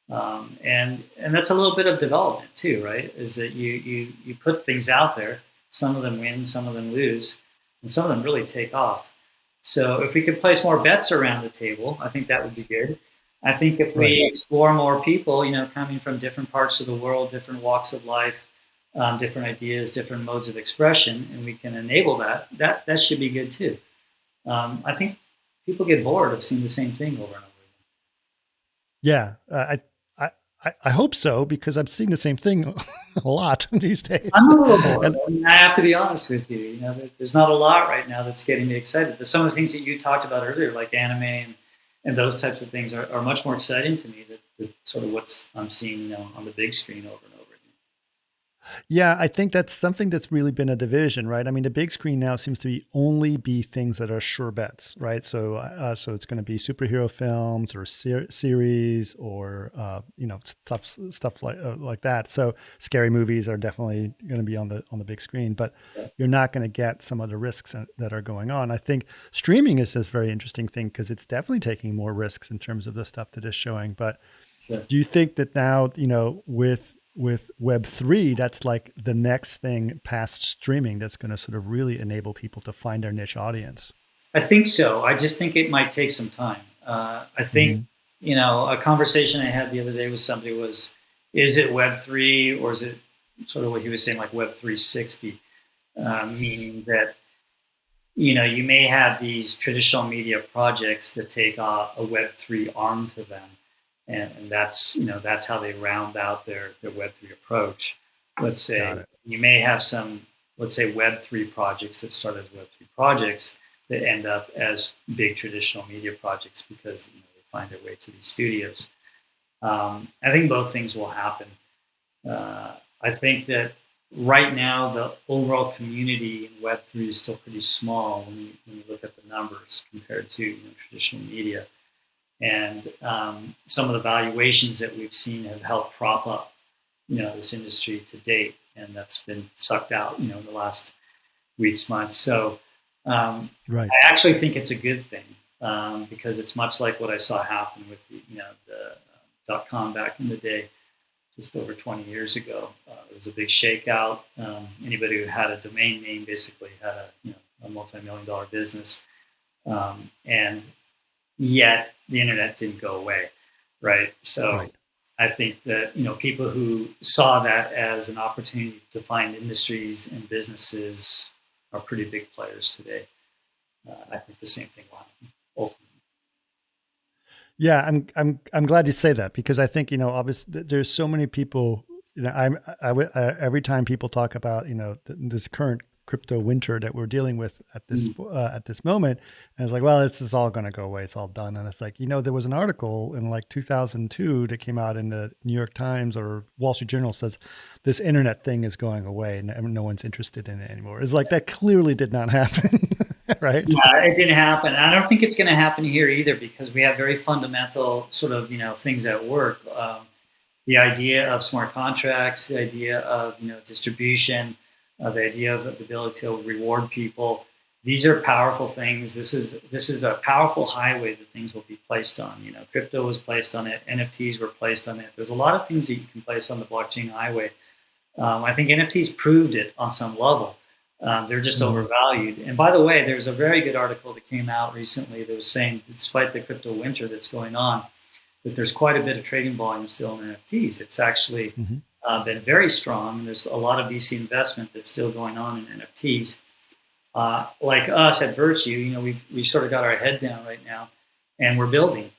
And that's a little bit of development too, right? Is that you put things out there, some of them win, some of them lose, and some of them really take off. So if we could place more bets around the table, I think that would be good. I think if we explore more people, coming from different parts of the world, different walks of life, different ideas, different modes of expression, and we can enable that should be good too. I think people get bored of seeing the same thing over and over again. Yeah, I hope so, because I'm seeing the same thing a lot these days. I'm a little bored. I have to be honest with you. There's not a lot right now that's getting me excited. But some of the things that you talked about earlier, like anime and those types of things, are much more exciting to me than sort of what I'm seeing, on the big screen over and over again. Yeah, I think that's something that's really been a division, right? I mean, the big screen now seems to be things that are sure bets, right? So it's going to be superhero films or series or stuff like that. So scary movies are definitely going to be on the big screen, but you're not going to get some of the risks that are going on. I think streaming is this very interesting thing because it's definitely taking more risks in terms of the stuff that is showing. But do you think that now, with Web3, that's like the next thing past streaming that's going to sort of really enable people to find their niche audience? I think so. I just think it might take some time. I think, a conversation I had the other day with somebody was, is it Web3 or is it sort of what he was saying, like Web 360? meaning that you may have these traditional media projects that take a Web3 arm to them, and that's how they round out their Web3 approach. Let's Got say it. you may have some, let's say, Web3 projects that start as Web3 projects that end up as big traditional media projects because they find their way to these studios. I think both things will happen. I think that right now the overall community in Web3 is still pretty small when you look at the numbers compared to traditional media. And some of the valuations that we've seen have helped prop up this industry to date, and that's been sucked out in the last weeks, months. So Right. I actually think it's a good thing because it's much like what I saw happen with the .com back in the day, just over 20 years ago. It was a big shakeout. Anybody who had a domain name basically had a multi-million-dollar business, and yet the internet didn't go away, right? So Right. I think that people who saw that as an opportunity to find industries and businesses are pretty big players today. I think the same thing will happen ultimately. Yeah, I'm glad you say that because I think obviously there's so many people. Every time people talk about this current crypto winter that we're dealing with at this moment, and it's like, well, this is all going to go away. It's all done. And it's like there was an article in like 2002 that came out in the New York Times or Wall Street Journal says this internet thing is going away and no one's interested in it anymore. It's like that clearly did not happen, right? Yeah, it didn't happen. I don't think it's going to happen here either because we have very fundamental sort of things at work. The idea of smart contracts, the idea of distribution, the idea of the ability to reward people. These are powerful things. This is a powerful highway that things will be placed on. Crypto was placed on it. NFTs were placed on it. There's a lot of things that you can place on the blockchain highway. I think NFTs proved it on some level. They're just overvalued. And by the way, there's a very good article that came out recently that was saying, despite the crypto winter that's going on, that there's quite a bit of trading volume still in NFTs. It's actually been very strong. There's a lot of VC investment that's still going on in NFTs. Like us at Virtue, we sort of got our head down right now, and we're building.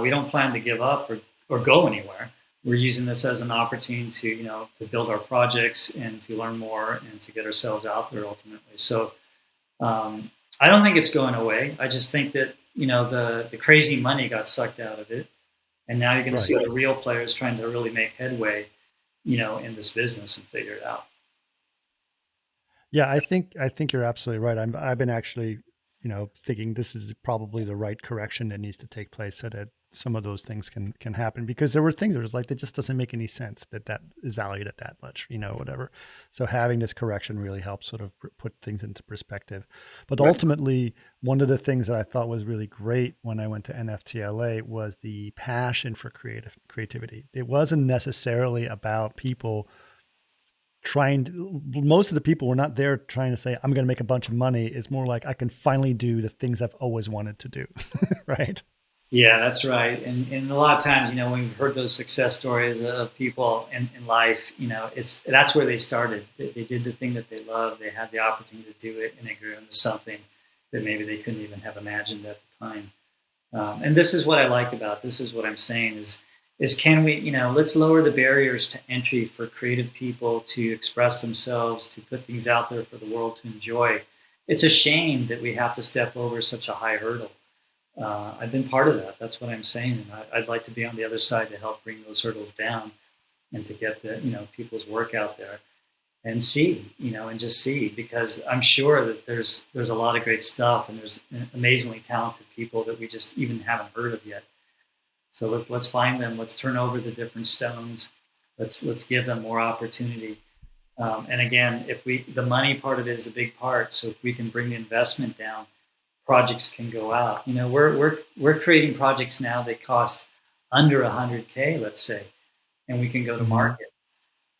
We don't plan to give up or go anywhere. We're using this as an opportunity to build our projects and to learn more and to get ourselves out there ultimately. So I don't think it's going away. I just think that the crazy money got sucked out of it, and now you're going to see the real players trying to really make headway, in this business and figure it out. Yeah, I think you're absolutely right. I've been actually, thinking this is probably the right correction that needs to take place so that some of those things can happen because there were things that was like, that just doesn't make any sense that is valued at that much, whatever. So having this correction really helps sort of put things into perspective. But ultimately, one of the things that I thought was really great when I went to NFTLA was the passion for creativity. It wasn't necessarily about people most of the people were not there trying to say, I'm going to make a bunch of money. It's more like, I can finally do the things I've always wanted to do. Right. Yeah, that's right. And a lot of times, when we've heard those success stories of people in life, that's where they started. They did the thing that they loved. They had the opportunity to do it, and they grew into something that maybe they couldn't even have imagined at the time. And this is what I like about this is what I'm saying is can we, let's lower the barriers to entry for creative people to express themselves, to put things out there for the world to enjoy. It's a shame that we have to step over such a high hurdle. I've been part of that. That's what I'm saying. And I'd like to be on the other side to help bring those hurdles down and to get people's work out there and see, and just see, because I'm sure that there's a lot of great stuff and there's amazingly talented people that we just even haven't heard of yet. So let's find them. Let's turn over the different stones. Let's give them more opportunity. And again, the money part of it is a big part. So if we can bring the investment down, projects can go out. We're creating projects now that cost under $100K, let's say, and we can go to market,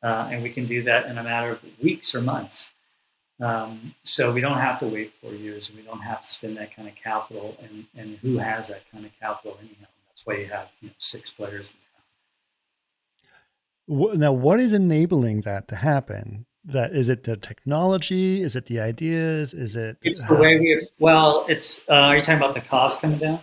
and we can do that in a matter of weeks or months. So we don't have to wait 4 years, and we don't have to spend that kind of capital. And who has that kind of capital anyhow? That's why you have 6 players in town. Now, what is enabling that to happen? that, is it the technology? Is it the ideas? Is it It's the way how? we, well, it's, are you talking about the cost coming down?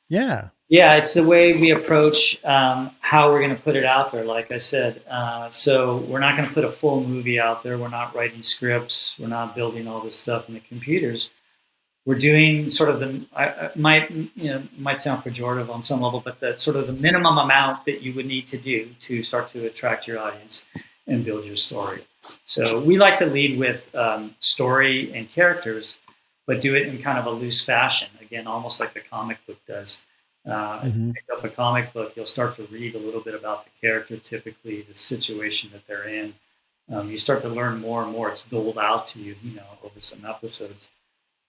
Yeah. Yeah, it's the way we approach how we're going to put it out there. Like I said, so we're not going to put a full movie out there. We're not writing scripts. We're not building all this stuff in the computers. We're doing sort of the might sound pejorative on some level, but the sort of the minimum amount that you would need to do to start to attract your audience and build your story. So we like to lead with story and characters, but do it in kind of a loose fashion. Again, almost like the comic book does. If you Hmm. pick up a comic book, you'll start to read a little bit about the character, typically the situation that they're in. You start to learn more and more. It's doled out to you, over some episodes.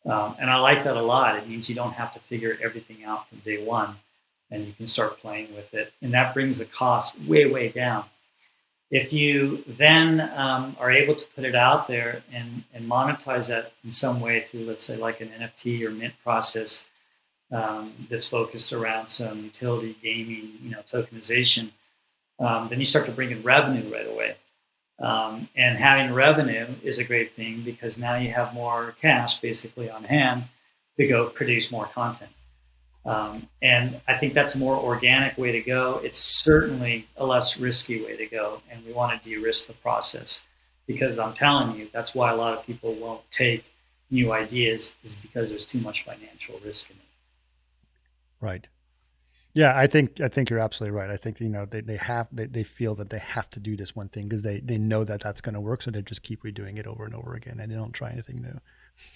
And I like that a lot. It means you don't have to figure everything out from day one, and you can start playing with it. And that brings the cost way, way down. If you then are able to put it out there and monetize that in some way through, let's say, like an NFT or mint process, that's focused around some utility gaming, tokenization, then you start to bring in revenue right away. And having revenue is a great thing because now you have more cash basically on hand to go produce more content. And I think that's a more organic way to go. It's certainly a less risky way to go. And we want to de-risk the process because I'm telling you, that's why a lot of people won't take new ideas is because there's too much financial risk in it. Right. Yeah, I think you're absolutely right. I think they feel that they have to do this one thing because they know that that's going to work, so they just keep redoing it over and over again, and they don't try anything new.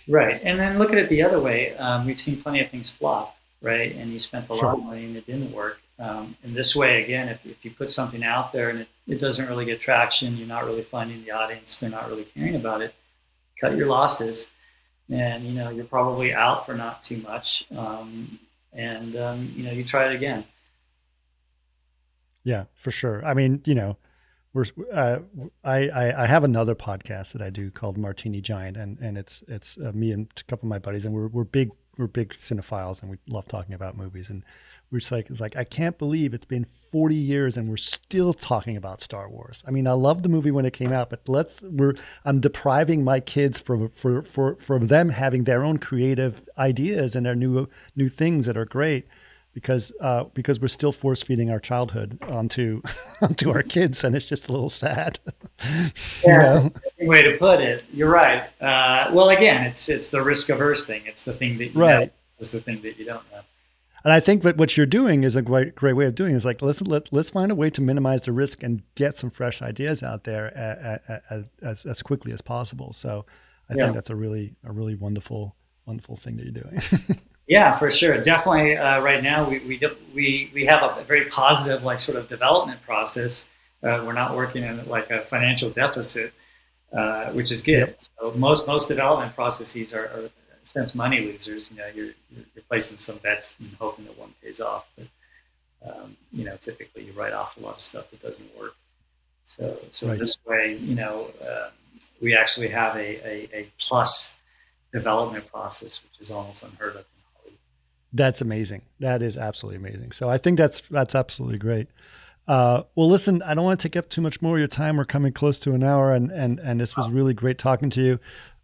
Right. And then look at it the other way. We've seen plenty of things flop, right? And you spent a lot Sure. of money and it didn't work. In this way, again, if you put something out there and it doesn't really get traction, you're not really finding the audience, they're not really caring about it, cut your losses. And, you're probably out for not too much. You try it again. Yeah, for sure. I mean, we're I have another podcast that I do called Martini Giant, and it's me and a couple of my buddies, and we're big cinephiles, and we love talking about movies, and it's like I can't believe it's been 40 years and we're still talking about Star Wars. I mean, I loved the movie when it came out, but I'm depriving my kids for them having their own creative ideas and their new things that are great because we're still force feeding our childhood onto onto our kids, and it's just a little sad. you Yeah, know? that's a way to put it. You're right. Well, again, it's the risk averse thing. It's the thing that you know. Right. It's the thing that you don't know. And I think that what you're doing is a great way of doing it. Is like let's find a way to minimize the risk and get some fresh ideas out there as quickly as possible. So I Yeah. think that's a really wonderful thing that you're doing. Yeah, for sure. Definitely. Right now, we have a very positive like sort of development process. We're not working in like a financial deficit, which is good. Yep. So most development processes are in a sense money losers. You're placing some bets and hoping that one pays off, but typically you write off a lot of stuff that doesn't work. So Right. this way, we actually have a plus development process, which is almost unheard of. That's amazing. That is absolutely amazing. So I think that's absolutely great. Well, listen, I don't want to take up too much more of your time. We're coming close to an hour, and this was really great talking to you.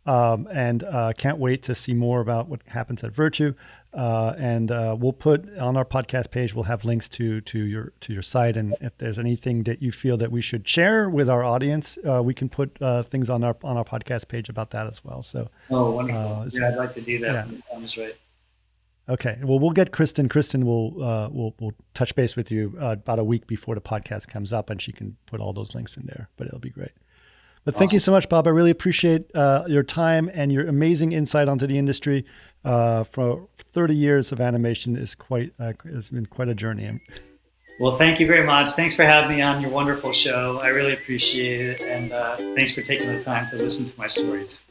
And can't wait to see more about what happens at Virtue. And we'll put on our podcast page. We'll have links to your site, and if there's anything that you feel that we should share with our audience, we can put things on our podcast page about that as well. So, Oh, wonderful! Yeah, I'd like to do that yeah. when the time is right. Okay. Well, we'll get Kristen. Kristen will touch base with you about a week before the podcast comes up, and she can put all those links in there. But it'll be great. But thank you so much, Bob. I really appreciate your time and your amazing insight onto the industry. For 30 years of animation has been quite a journey. Well, thank you very much. Thanks for having me on your wonderful show. I really appreciate it, and thanks for taking the time to listen to my stories.